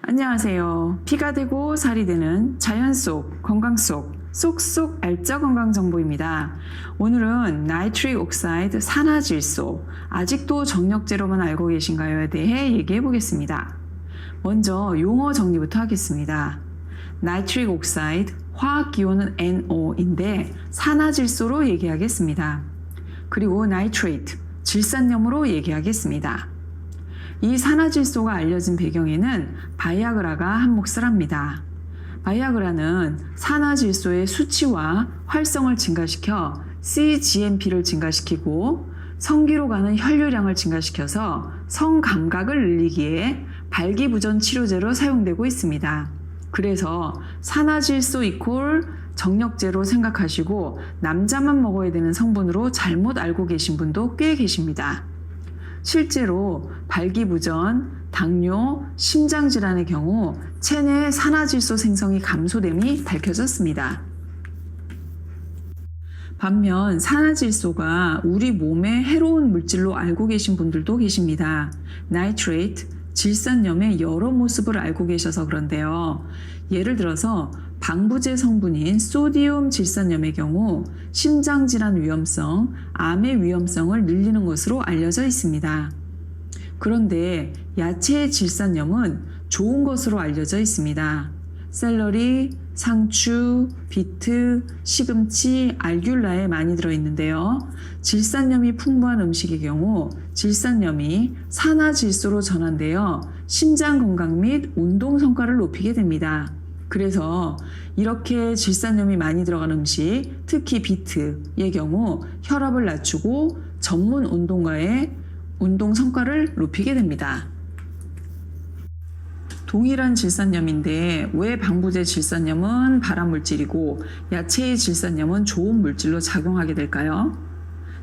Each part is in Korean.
안녕하세요. 피가 되고 살이 되는 자연 속, 건강 속, 쏙쏙 알짜 건강 정보입니다. 오늘은 나이트릭 옥사이드 산화질소, 아직도 정력제로만 알고 계신가요에 대해 얘기해 보겠습니다. 먼저 용어 정리부터 하겠습니다. 나이트릭 옥사이드, 화학기호는 NO인데 산화질소로 얘기하겠습니다. 그리고 나이트레이트, 질산염으로 얘기하겠습니다. 이 산화질소가 알려진 배경에는 바이아그라가 한 몫을 합니다. 바이아그라는 산화질소의 수치와 활성을 증가시켜 cGMP를 증가시키고 성기로 가는 혈류량을 증가시켜서 성감각을 늘리기에 발기부전 치료제로 사용되고 있습니다. 그래서 산화질소 이퀄 정력제로 생각하시고 남자만 먹어야 되는 성분으로 잘못 알고 계신 분도 꽤 계십니다. 실제로 발기부전, 당뇨, 심장질환의 경우 체내 산화질소 생성이 감소됨이 밝혀졌습니다. 반면 산화질소가 우리 몸에 해로운 물질로 알고 계신 분들도 계십니다. 나이트레이트, 질산염의 여러 모습을 알고 계셔서 그런데요. 예를 들어서 방부제 성분인 소디움 질산염의 경우 심장질환 위험성, 암의 위험성을 늘리는 것으로 알려져 있습니다. 그런데 야채의 질산염은 좋은 것으로 알려져 있습니다. 샐러리, 상추, 비트, 시금치, 알귤라에 많이 들어있는데요. 질산염이 풍부한 음식의 경우 질산염이 산화질소로 전환되어 심장 건강 및 운동 성과를 높이게 됩니다. 그래서 이렇게 질산염이 많이 들어간 음식, 특히 비트의 경우 혈압을 낮추고 전문 운동가의 운동 성과를 높이게 됩니다. 동일한 질산염인데 왜 방부제 질산염은 발암물질이고 야채의 질산염은 좋은 물질로 작용하게 될까요?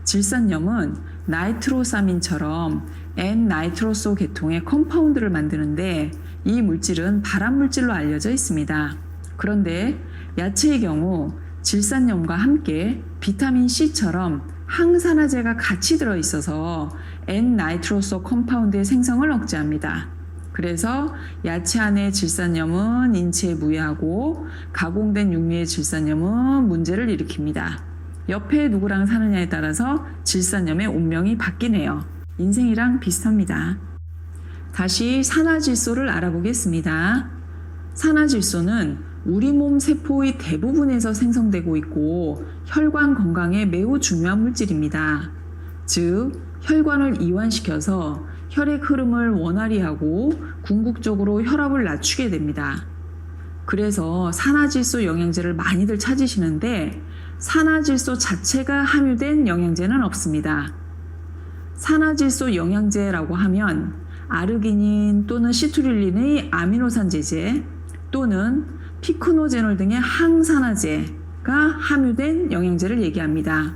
질산염은 나이트로사민처럼 N-나이트로소 계통의 컴파운드를 만드는데 이 물질은 발암물질로 알려져 있습니다. 그런데 야채의 경우 질산염과 함께 비타민 C처럼 항산화제가 같이 들어있어서 N-나이트로소 컴파운드의 생성을 억제합니다. 그래서 야채 안의 질산염은 인체에 무해하고 가공된 육류의 질산염은 문제를 일으킵니다. 옆에 누구랑 사느냐에 따라서 질산염의 운명이 바뀌네요. 인생이랑 비슷합니다. 다시 산화질소를 알아보겠습니다. 산화질소는 우리 몸 세포의 대부분에서 생성되고 있고 혈관 건강에 매우 중요한 물질입니다. 즉, 혈관을 이완시켜서 혈액 흐름을 원활히 하고 궁극적으로 혈압을 낮추게 됩니다. 그래서 산화질소 영양제를 많이들 찾으시는데 산화질소 자체가 함유된 영양제는 없습니다. 산화질소 영양제라고 하면 아르기닌 또는 시트룰린의 아미노산 제제 또는 피크노제놀 등의 항산화제가 함유된 영양제를 얘기합니다.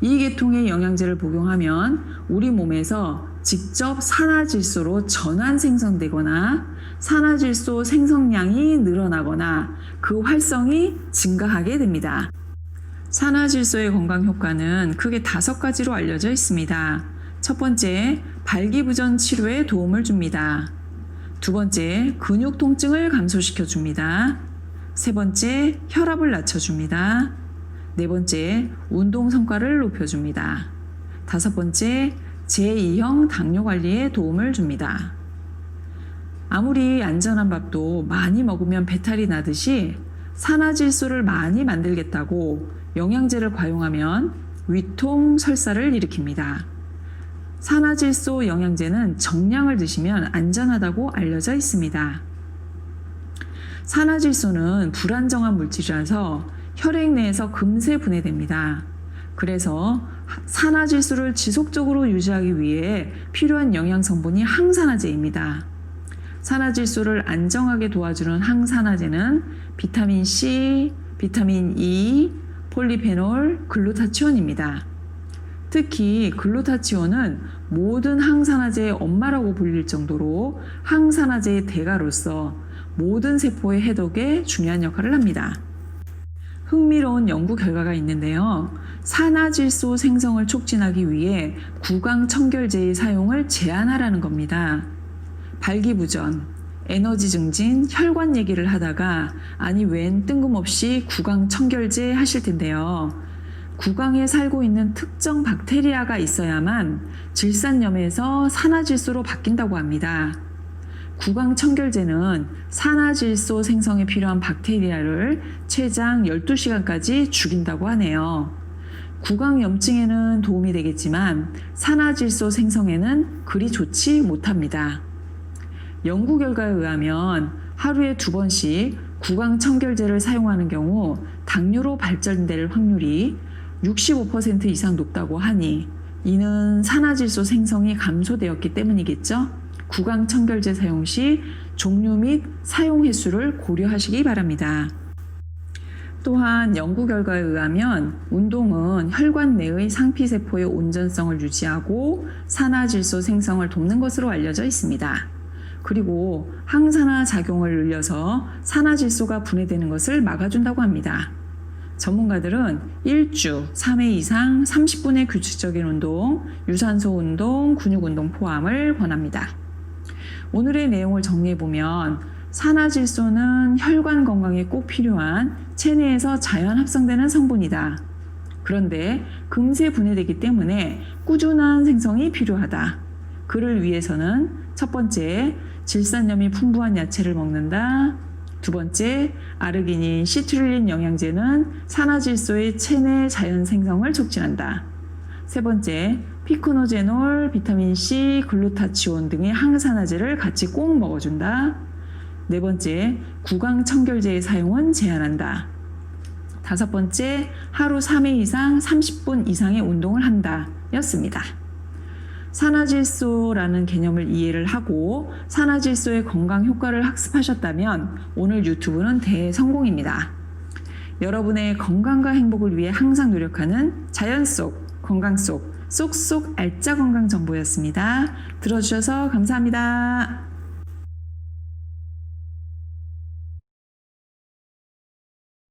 이 계통의 영양제를 복용하면 우리 몸에서 직접 산화질소로 전환 생성되거나 산화질소 생성량이 늘어나거나 그 활성이 증가하게 됩니다. 산화질소의 건강 효과는 크게 5가지로 알려져 있습니다. 첫 번째, 발기부전 치료에 도움을 줍니다. 두 번째, 근육 통증을 감소시켜 줍니다. 세 번째, 혈압을 낮춰줍니다. 네 번째, 운동 성과를 높여줍니다. 다섯 번째, 제2형 당뇨 관리에 도움을 줍니다. 아무리 안전한 밥도 많이 먹으면 배탈이 나듯이 산화질소를 많이 만들겠다고 영양제를 과용하면 위통, 설사를 일으킵니다. 산화질소 영양제는 정량을 드시면 안전하다고 알려져 있습니다. 산화질소는 불안정한 물질이라서 혈액 내에서 금세 분해됩니다. 그래서 산화질소를 지속적으로 유지하기 위해 필요한 영양 성분이 항산화제입니다. 산화질소를 안정하게 도와주는 항산화제는 비타민 C, 비타민 E, 폴리페놀, 글루타치온입니다. 특히 글루타치온은 모든 항산화제의 엄마라고 불릴 정도로 항산화제의 대가로서 모든 세포의 해독에 중요한 역할을 합니다. 흥미로운 연구 결과가 있는데요. 산화질소 생성을 촉진하기 위해 구강청결제의 사용을 제한하라는 겁니다. 발기부전, 에너지 증진, 혈관 얘기를 하다가 아니 웬 뜬금없이 구강 청결제 하실 텐데요. 구강에 살고 있는 특정 박테리아가 있어야만 질산염에서 산화질소로 바뀐다고 합니다. 구강 청결제는 산화질소 생성에 필요한 박테리아를 최장 12시간까지 죽인다고 하네요. 구강염증에는 도움이 되겠지만 산화질소 생성에는 그리 좋지 못합니다. 연구 결과에 의하면 하루에 2번씩 구강 청결제를 사용하는 경우 당뇨로 발전될 확률이 65% 이상 높다고 하니 이는 산화질소 생성이 감소되었기 때문이겠죠. 구강 청결제 사용 시 종류 및 사용 횟수를 고려하시기 바랍니다. 또한 연구 결과에 의하면 운동은 혈관 내의 상피세포의 온전성을 유지하고 산화질소 생성을 돕는 것으로 알려져 있습니다. 그리고 항산화 작용을 늘려서 산화질소가 분해되는 것을 막아준다고 합니다. 전문가들은 1주 3회 이상 30분의 규칙적인 운동, 유산소 운동, 근육 운동 포함을 권합니다. 오늘의 내용을 정리해보면 산화질소는 혈관 건강에 꼭 필요한 체내에서 자연 합성되는 성분이다. 그런데 금세 분해되기 때문에 꾸준한 생성이 필요하다. 그를 위해서는 첫 번째, 질산염이 풍부한 야채를 먹는다. 두 번째, 아르기닌, 시트룰린 영양제는 산화질소의 체내 자연 생성을 촉진한다. 세 번째, 피코노제놀, 비타민C, 글루타치온 등의 항산화제를 같이 꼭 먹어준다. 네 번째, 구강 청결제의 사용은 제한한다. 다섯 번째, 하루 3회 이상 30분 이상의 운동을 한다. 였습니다. 산화질소라는 개념을 이해를 하고 산화질소의 건강 효과를 학습하셨다면 오늘 유튜브는 대성공입니다. 여러분의 건강과 행복을 위해 항상 노력하는 자연 속, 건강 속, 쏙쏙 알짜 건강 정보였습니다. 들어주셔서 감사합니다.